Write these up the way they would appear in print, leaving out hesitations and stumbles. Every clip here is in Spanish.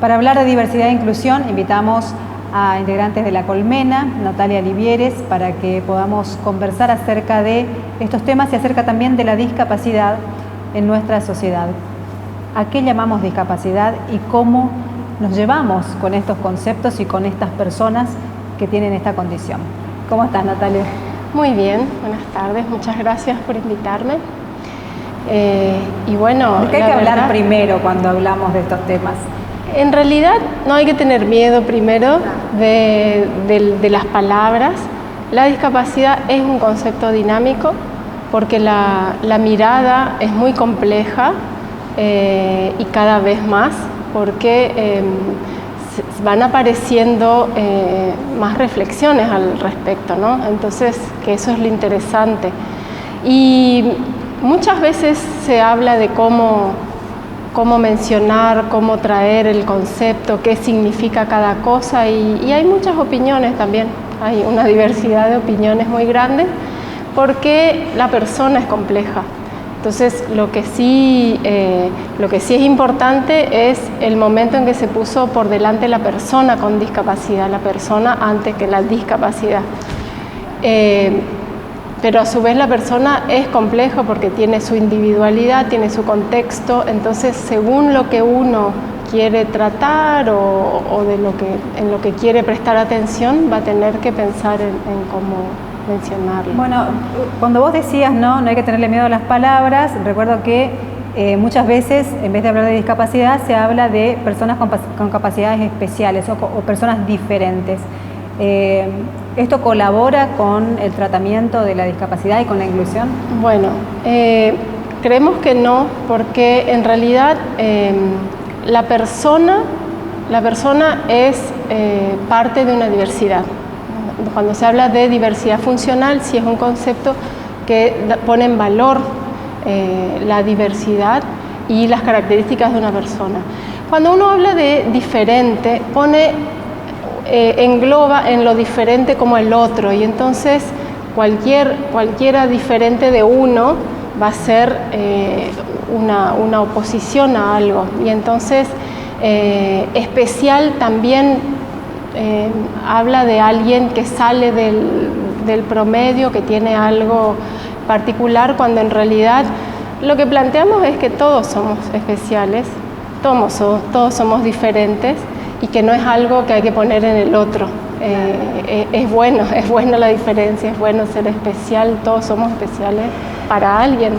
Para hablar de diversidad e inclusión, invitamos a integrantes de La Colmena, Natalia Livieres, para que podamos conversar acerca de estos temas y acerca también de la discapacidad en nuestra sociedad. ¿A qué llamamos discapacidad y cómo nos llevamos con estos conceptos y con estas personas que tienen esta condición? ¿Cómo estás, Natalia? Muy bien, buenas tardes, muchas gracias por invitarme. Y bueno, ¿de qué hay que hablar primero cuando hablamos de estos temas? En realidad no hay que tener miedo primero de las palabras. La discapacidad es un concepto dinámico porque la mirada es muy compleja y cada vez más porque van apareciendo más reflexiones al respecto, ¿no? Entonces, que eso es lo interesante. Y muchas veces se habla de cómo mencionar, cómo traer el concepto, qué significa cada cosa y hay muchas opiniones también, hay una diversidad de opiniones muy grande porque la persona es compleja. Entonces lo que sí es importante es el momento en que se puso por delante la persona con discapacidad, la persona antes que la discapacidad. Pero a su vez la persona es compleja porque tiene su individualidad, tiene su contexto, entonces según lo que uno quiere tratar o en lo que quiere prestar atención, va a tener que pensar en cómo mencionarlo. Bueno, cuando vos decías no hay que tenerle miedo a las palabras, recuerdo que muchas veces en vez de hablar de discapacidad se habla de personas con capacidades especiales o personas diferentes. ¿Esto colabora con el tratamiento de la discapacidad y con la inclusión? Bueno, creemos que no, porque en realidad la persona es parte de una diversidad. Cuando se habla de diversidad funcional, sí es un concepto que pone en valor la diversidad y las características de una persona. Cuando uno habla de diferente, engloba en lo diferente como el otro y entonces cualquiera diferente de uno va a ser una oposición a algo y entonces especial también habla de alguien que sale del promedio, que tiene algo particular, cuando en realidad lo que planteamos es que todos somos especiales, todos somos diferentes y que no es algo que hay que poner en el otro. Es bueno la diferencia, es bueno ser especial, todos somos especiales para alguien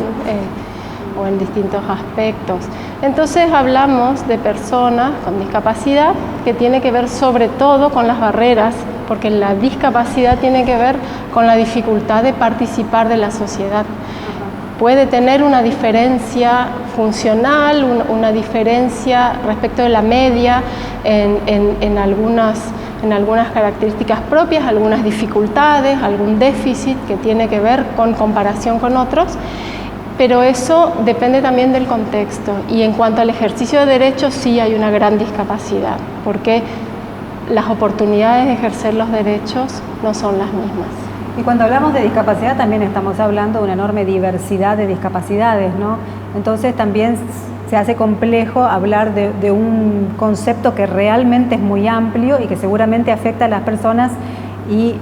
o en distintos aspectos. Entonces hablamos de personas con discapacidad que tiene que ver sobre todo con las barreras, porque la discapacidad tiene que ver con la dificultad de participar de la sociedad. Puede tener una diferencia funcional, una diferencia respecto de la media en algunas características propias, algunas dificultades, algún déficit que tiene que ver con comparación con otros, pero eso depende también del contexto. Y en cuanto al ejercicio de derechos, sí hay una gran discapacidad, porque las oportunidades de ejercer los derechos no son las mismas. Y cuando hablamos de discapacidad también estamos hablando de una enorme diversidad de discapacidades, ¿no? Entonces también se hace complejo hablar de un concepto que realmente es muy amplio y que seguramente afecta a las personas y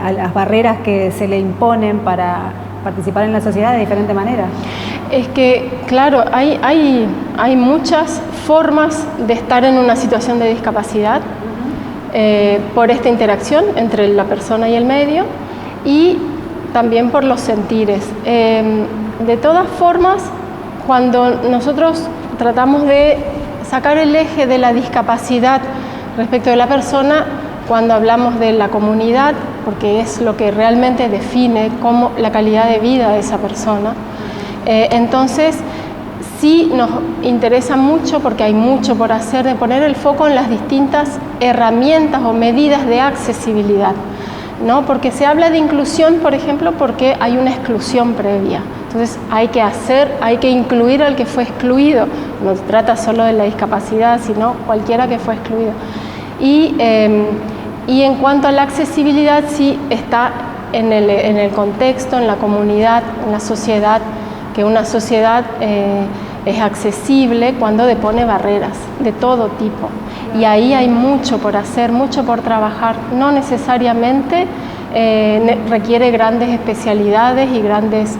a las barreras que se le imponen para participar en la sociedad de diferente manera. Es que, claro, hay muchas formas de estar en una situación de discapacidad. Por esta interacción entre la persona y el medio y también por los sentires. De todas formas, cuando nosotros tratamos de sacar el eje de la discapacidad respecto de la persona, cuando hablamos de la comunidad, porque es lo que realmente define cómo la calidad de vida de esa persona, entonces sí nos interesa mucho, porque hay mucho por hacer, de poner el foco en las distintas herramientas o medidas de accesibilidad, ¿no? Porque se habla de inclusión, por ejemplo, porque hay una exclusión previa. Entonces hay que incluir al que fue excluido. No se trata solo de la discapacidad, sino cualquiera que fue excluido. Y en cuanto a la accesibilidad, sí está en el contexto, en la comunidad, en la sociedad, que una sociedad es accesible cuando depone barreras de todo tipo. Y ahí hay mucho por hacer, mucho por trabajar. No necesariamente requiere grandes especialidades y grandes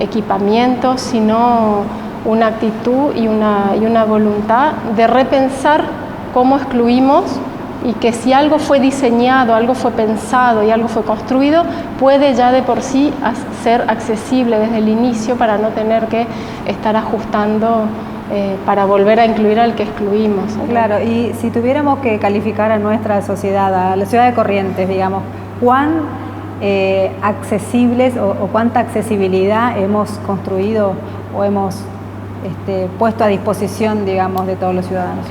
equipamientos, sino una actitud y una voluntad de repensar cómo excluimos, y que si algo fue diseñado, algo fue pensado y algo fue construido, puede ya de por sí ser accesible desde el inicio para no tener que estar ajustando para volver a incluir al que excluimos. Claro, y si tuviéramos que calificar a nuestra sociedad, a la ciudad de Corrientes, digamos, ¿cuán accesibles o cuánta accesibilidad hemos construido o hemos puesto a disposición, digamos, de todos los ciudadanos?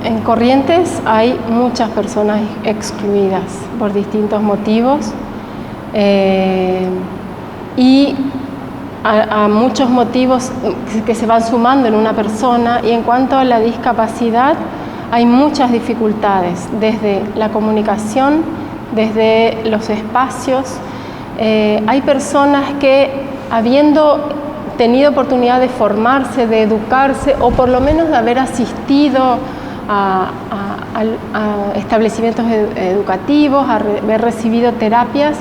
En Corrientes hay muchas personas excluidas por distintos motivos y a muchos motivos que se van sumando en una persona. Y en cuanto a la discapacidad, hay muchas dificultades, desde la comunicación, desde los espacios. Hay personas que, habiendo tenido oportunidad de formarse, de educarse, o por lo menos de haber asistido a establecimientos educativos, a haber recibido terapias,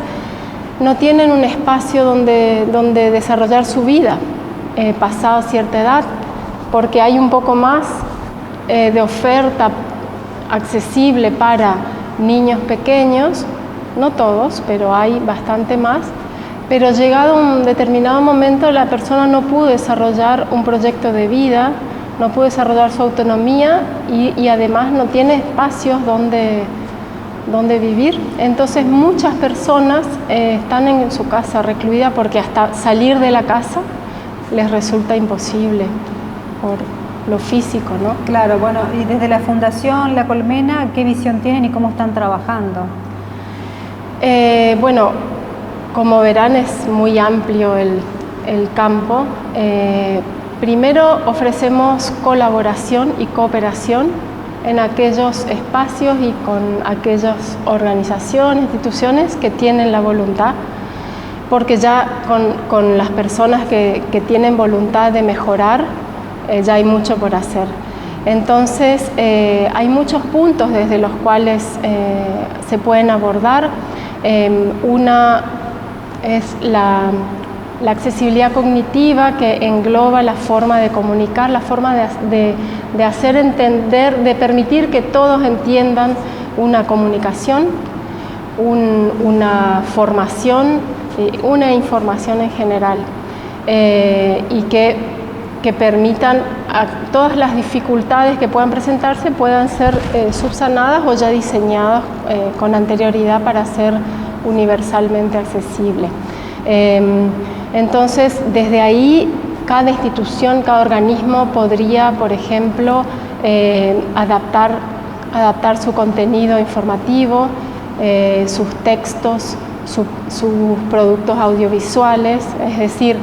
no tienen un espacio donde desarrollar su vida pasado cierta edad, porque hay un poco más de oferta accesible para niños pequeños, no todos, pero hay bastante más. Pero llegado a un determinado momento, la persona no pudo desarrollar un proyecto de vida, no pudo desarrollar su autonomía y además no tiene espacios donde vivir. Entonces muchas personas están en su casa recluidas porque hasta salir de la casa les resulta imposible por lo físico, ¿no? Claro, bueno, y desde la Fundación La Colmena, ¿qué visión tienen y cómo están trabajando? Bueno, como verán, es muy amplio el campo. Primero ofrecemos colaboración y cooperación en aquellos espacios y con aquellas organizaciones, instituciones que tienen la voluntad, porque ya con las personas que tienen voluntad de mejorar, ya hay mucho por hacer. Entonces, hay muchos puntos desde los cuales se pueden abordar. Una es la accesibilidad cognitiva, que engloba la forma de comunicar, la forma de hacer entender, de permitir que todos entiendan una comunicación, una formación, una información en general, y que permitan a todas las dificultades que puedan presentarse puedan ser subsanadas o ya diseñadas con anterioridad para ser universalmente accesible. Entonces, desde ahí, cada institución, cada organismo podría, por ejemplo, adaptar su contenido informativo, sus textos, sus productos audiovisuales. Es decir,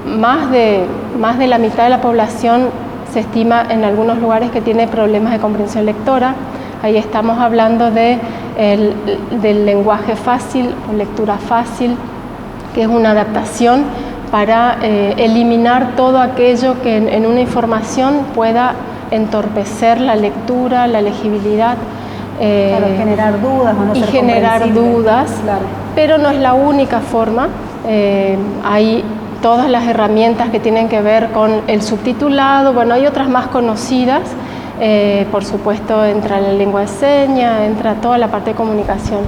más de la mitad de la población se estima en algunos lugares que tiene problemas de comprensión lectora. Ahí estamos hablando del lenguaje fácil o lectura fácil, que es una adaptación para eliminar todo aquello que en una información pueda entorpecer la lectura, la legibilidad. Claro, generar dudas o no ser generar dudas, claro. Pero no es la única forma. Hay todas las herramientas que tienen que ver con el subtitulado. Bueno, hay otras más conocidas. Por supuesto, entra la lengua de señas, entra toda la parte de comunicación.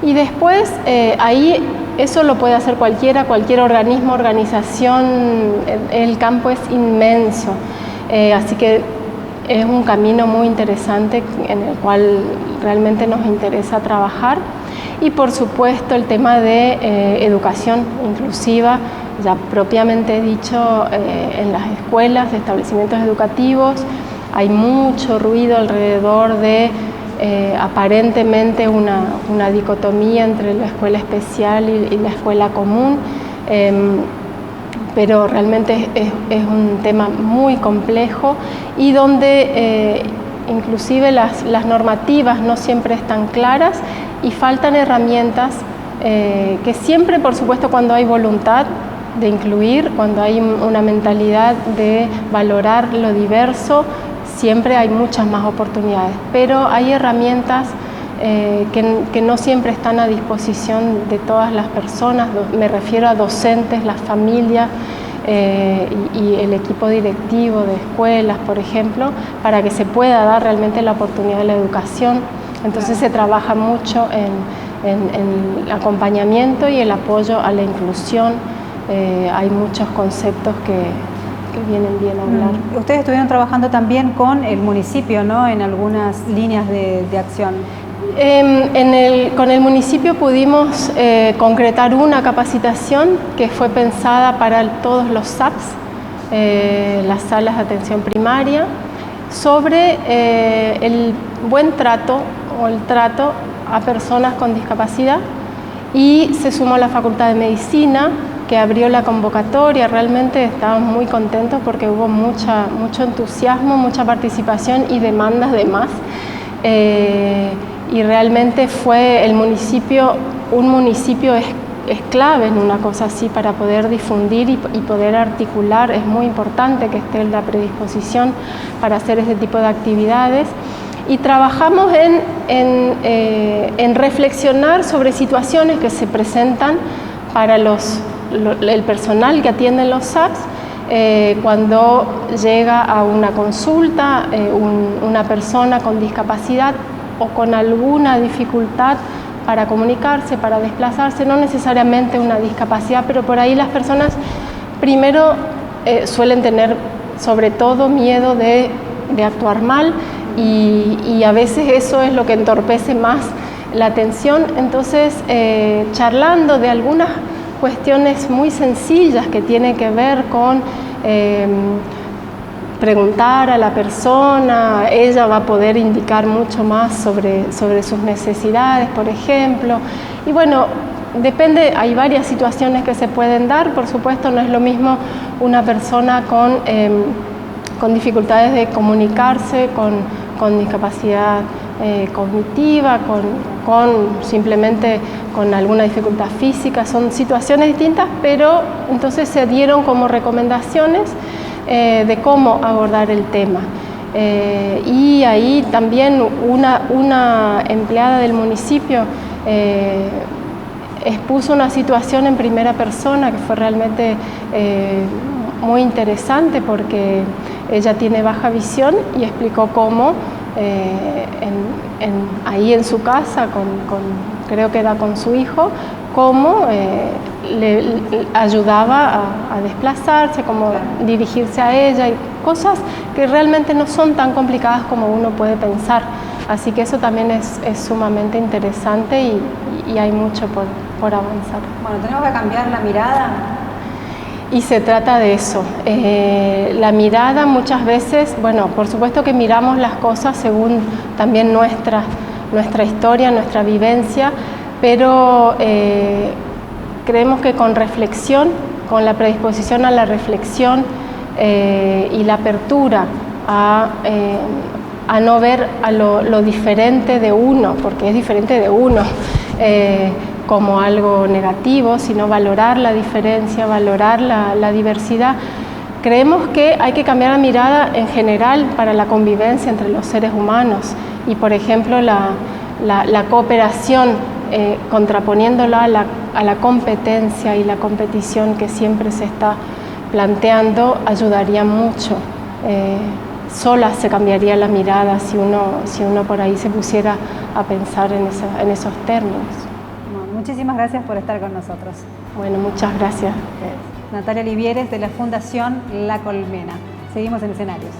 Y después, ahí eso lo puede hacer cualquier organismo, organización. El campo es inmenso, así que es un camino muy interesante en el cual realmente nos interesa trabajar. Y por supuesto, el tema de educación inclusiva, ya propiamente dicho, en las escuelas, establecimientos educativos. Hay mucho ruido alrededor de aparentemente una dicotomía entre la escuela especial y la escuela común, pero realmente es un tema muy complejo y donde inclusive las normativas no siempre están claras y faltan herramientas que siempre, por supuesto, cuando hay voluntad, de incluir, cuando hay una mentalidad de valorar lo diverso, siempre hay muchas más oportunidades, pero hay herramientas que no siempre están a disposición de todas las personas. Me refiero a docentes, las familias y el equipo directivo de escuelas, por ejemplo, para que se pueda dar realmente la oportunidad de la educación. Entonces se trabaja mucho en el acompañamiento y el apoyo a la inclusión. Hay muchos conceptos que vienen bien a hablar. Ustedes estuvieron trabajando también con el municipio, ¿no?, en algunas líneas de acción. Con el municipio pudimos concretar una capacitación que fue pensada para todos los SAPs, las salas de atención primaria, sobre el buen trato o el trato a personas con discapacidad, y se sumó la Facultad de Medicina, que abrió la convocatoria. Realmente estábamos muy contentos porque hubo mucho entusiasmo, mucha participación y demandas de más. Y realmente fue un municipio es clave en una cosa así para poder difundir y poder articular. Es muy importante que esté la predisposición para hacer ese tipo de actividades. Y trabajamos en reflexionar sobre situaciones que se presentan para el personal que atiende los SAPs, cuando llega a una consulta una persona con discapacidad o con alguna dificultad para comunicarse, para desplazarse, no necesariamente una discapacidad, pero por ahí las personas primero suelen tener sobre todo miedo de actuar mal, y a veces eso es lo que entorpece más la atención. Entonces, charlando de algunas cuestiones muy sencillas que tienen que ver con preguntar a la persona, ella va a poder indicar mucho más sobre sus necesidades, por ejemplo. Y bueno, depende, hay varias situaciones que se pueden dar. Por supuesto, no es lo mismo una persona con dificultades de comunicarse, con discapacidad cognitiva, simplemente con alguna dificultad física. Son situaciones distintas, pero entonces se dieron como recomendaciones de cómo abordar el tema. Y ahí también una empleada del municipio expuso una situación en primera persona que fue realmente muy interesante, porque ella tiene baja visión y explicó cómo ahí en su casa, creo que era con su hijo, cómo le ayudaba a desplazarse, cómo dirigirse a ella, y cosas que realmente no son tan complicadas como uno puede pensar. Así que eso también es sumamente interesante y hay mucho por avanzar. Bueno, tenemos que cambiar la mirada. Y se trata de eso. La mirada muchas veces, bueno, por supuesto que miramos las cosas según también nuestra historia, nuestra vivencia, pero creemos que con reflexión, con la predisposición a la reflexión y la apertura a no ver a lo diferente de uno, porque es diferente de uno, como algo negativo, sino valorar la diferencia, valorar la diversidad. Creemos que hay que cambiar la mirada en general para la convivencia entre los seres humanos, y por ejemplo la cooperación, contraponiéndola a la competencia y la competición que siempre se está planteando, ayudaría mucho. Sola se cambiaría la mirada si uno por ahí se pusiera a pensar en esos términos. Muchísimas gracias por estar con nosotros. Bueno, muchas gracias. Natalia Livieres, de la Fundación La Colmena. Seguimos en escenarios.